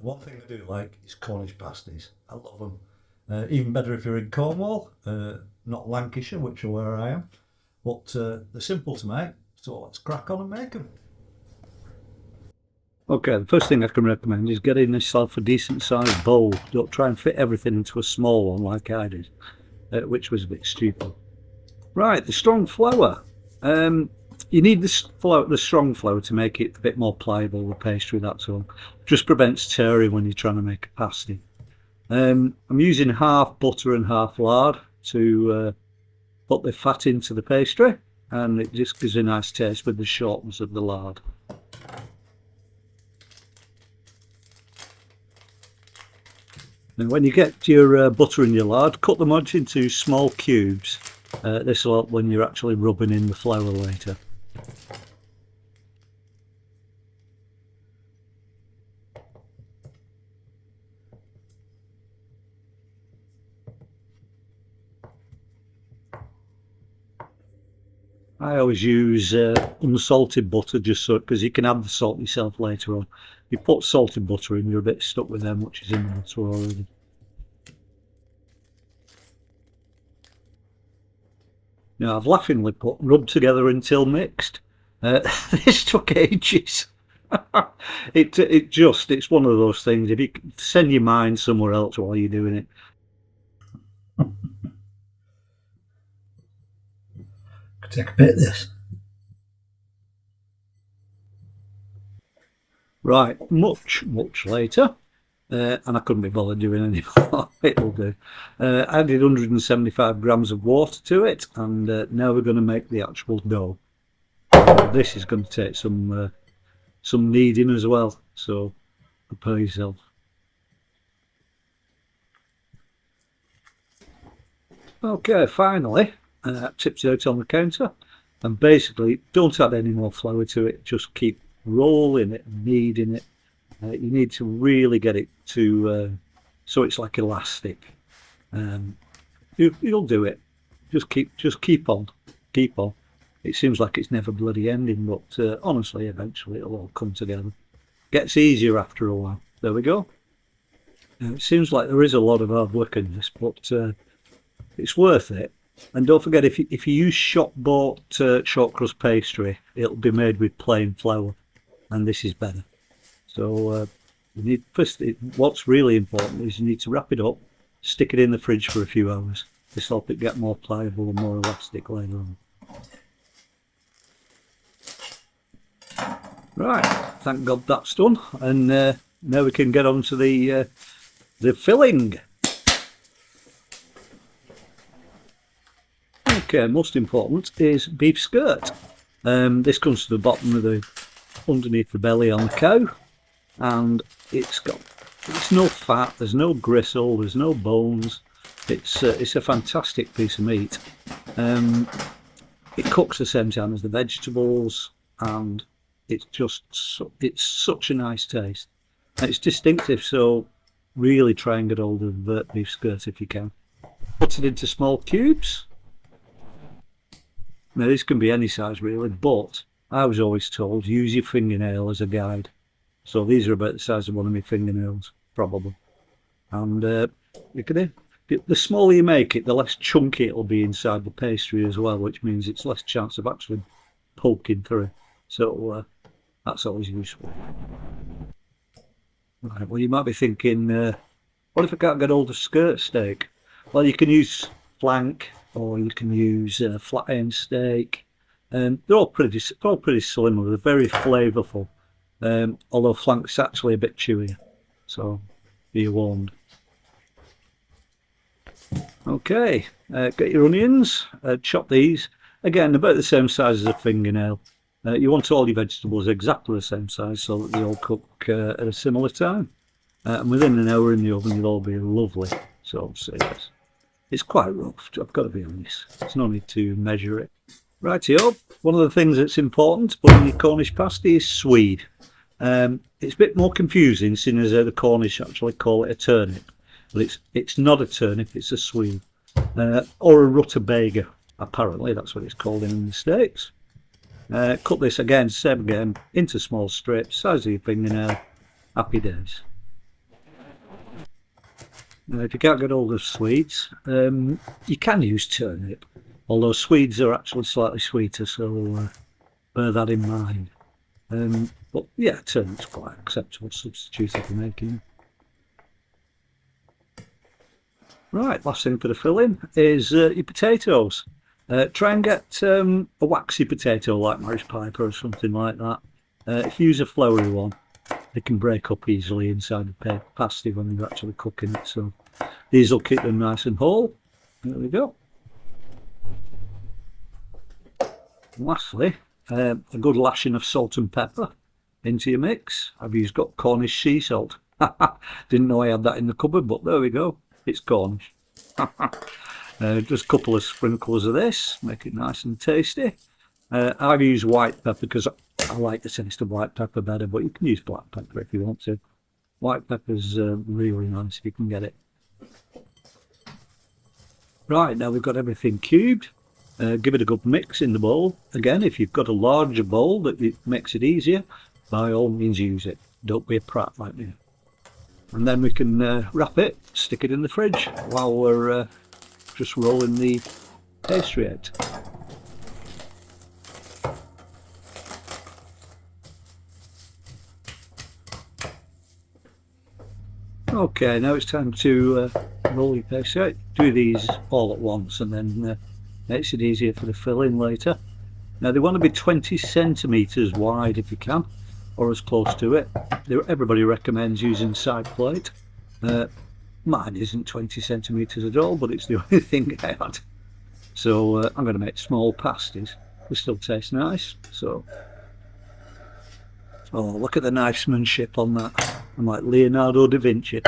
one thing I do like is Cornish pasties. I love them. Even better if you're in Cornwall, not Lancashire, which is where I am. But they're simple to make, so let's crack on and make them. Okay, the first thing I can recommend is getting yourself a decent sized bowl. Don't try and fit everything into a small one like I did, which was a bit stupid. Right, the strong flour. You need the strong flour to make it a bit more pliable, the pastry, that's all. Just prevents tearing when you're trying to make a pasty. I'm using half butter and half lard to put the fat into the pastry, and it just gives a nice taste with the shortness of the lard. Now when you get your butter and your lard, cut them out into small cubes. This will help when you're actually rubbing in the flour later. I always use unsalted butter just so, because you can add the salt yourself later on. You put salted butter in, you're a bit stuck with how much is in the butter already. Now I've laughingly put rubbed together until mixed. This took ages. It's one of those things, if you send your mind somewhere else while you're doing it. Could take a bit of this. Right, much later, and I couldn't be bothered doing any more. It'll do. I added 175 grams of water to it, and now we're going to make the actual dough. This is going to take some kneading as well, so prepare yourself. Okay, finally, tipped it out on the counter, and basically don't add any more flour to it, just keep rolling it and kneading it. You need to really get it to so it's like elastic. You'll do it. Just keep on. It seems like it's never bloody ending, but honestly, eventually it'll all come together. Gets easier after a while. There we go. It seems like there is a lot of hard work in this, but it's worth it. And don't forget, if you use shop-bought short crust pastry, it'll be made with plain flour, and this is better. So you need what's really important is you need to wrap it up, stick it in the fridge for a few hours. This will help it get more pliable and more elastic later on. Right, thank God that's done, and now we can get on to the filling. Okay, most important is beef skirt. This comes to the bottom of underneath the belly on the cow, and it's no fat, there's no gristle, there's no bones. It's a fantastic piece of meat. It cooks the same time as the vegetables, and it's such a nice taste. And it's distinctive, so really try and get hold of beef skirt if you can. Put it into small cubes. Now this can be any size really, but I was always told use your fingernail as a guide. So these are about the size of one of my fingernails, probably. And the smaller you make it, the less chunky it'll be inside the pastry as well, which means it's less chance of actually poking through. So that's always useful. Right, well you might be thinking, what if I can't get hold of skirt steak? Well, you can use flank, or you can use flat iron steak. They're all pretty similar. They're very flavourful, although flank's actually a bit chewier. So be warned. Okay, get your onions. Chop these again about the same size as a fingernail. You want all your vegetables exactly the same size so that they all cook at a similar time. And within an hour in the oven, they'll all be lovely. So say this. It's quite rough, I've got to be honest. There's no need to measure it. Rightio, one of the things that's important putting your Cornish pasty is Swede. It's a bit more confusing, seeing as the Cornish actually call it a turnip. But it's not a turnip, it's a Swede. Or a rutabaga, apparently, that's what it's called in the States. Cut this again, same again, into small strips, size of your fingernail. Happy days. If you can't get hold of Swedes, you can use turnip, although Swedes are actually slightly sweeter, so bear that in mind. But yeah, turnip's quite acceptable substitute for making. Right, last thing for the filling is your potatoes. Try and get a waxy potato like Cornish Piper or something like that. If you use a floury one, they can break up easily inside the pasty when you're actually cooking it. So these will keep them nice and whole. There we go. And lastly, a good lashing of salt and pepper into your mix. I've used Cornish sea salt. Didn't know I had that in the cupboard, but there we go. It's Cornish. Just a couple of sprinkles of this, make it nice and tasty. I've used white pepper because I like the taste of white pepper better, but you can use black pepper if you want to. White pepper's really nice if you can get it. Right, now we've got everything cubed. Give it a good mix in the bowl. Again, if you've got a larger bowl that makes it easier, by all means use it. Don't be a prat like me. And then we can wrap it, stick it in the fridge while we're just rolling the pastry out. Okay, now it's time to roll your pastry out. Do these all at once and then makes it easier for the filling later. Now they want to be 20 centimetres wide if you can, or as close to it. Everybody recommends using side plate. Mine isn't 20 centimetres at all, but it's the only thing I had. So I'm going to make small pasties. They still taste nice. So, oh, look at the knifesmanship on that. I'm like Leonardo da Vinci.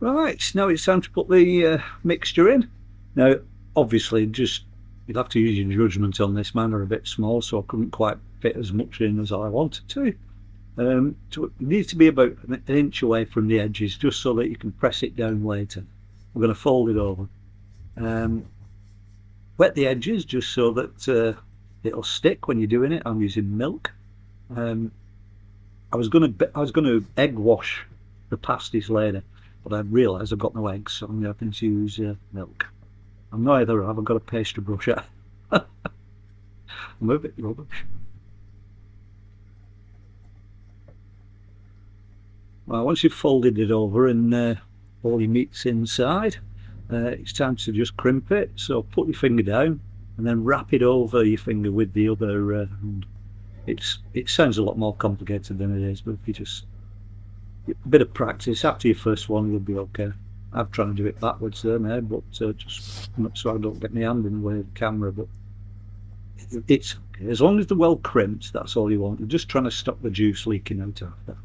Right, now it's time to put the mixture in. Now, obviously, you'll have to use your judgment on this. Mine are a bit small, so I couldn't quite fit as much in as I wanted to. So it needs to be about an inch away from the edges, just so that you can press it down later. I'm going to fold it over. Wet the edges just so that it'll stick when you're doing it. I'm using milk. I was going to egg wash the pasties later, but I realised I've got no eggs, so I'm going to use milk. I'm neither have. I've got a pastry brush. I'm a bit rubbish. Well, once you've folded it over and all your meat's inside, it's time to just crimp it. So put your finger down and then wrap it over your finger with the other hand. It sounds a lot more complicated than it is, but if you just a bit of practice after your first one, you'll be okay. I've tried to do it backwards there now, but just so I don't get my hand in the way of the camera. But it's okay. As long as they're well crimped, that's all you want. You're just trying to stop the juice leaking out after.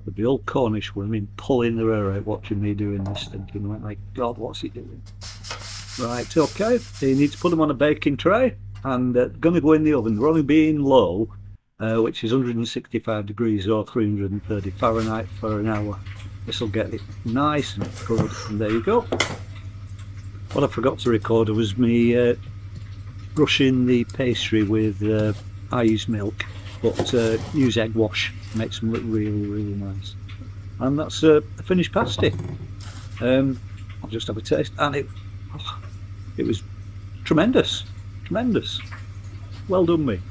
There'd be old Cornish women pulling their hair out watching me doing this, thinking, oh my God, what's he doing? Right, okay. So you need to put them on a baking tray, and they're going to go in the oven. They're only being low, which is 165 degrees or 330 Fahrenheit for an hour. This will get it nice and good, and there you go. What I forgot to record was me brushing the pastry with I use milk, but use egg wash. Makes them look really, really nice. And that's a finished pasty. I'll just have a taste, and it was tremendous. Well done, me.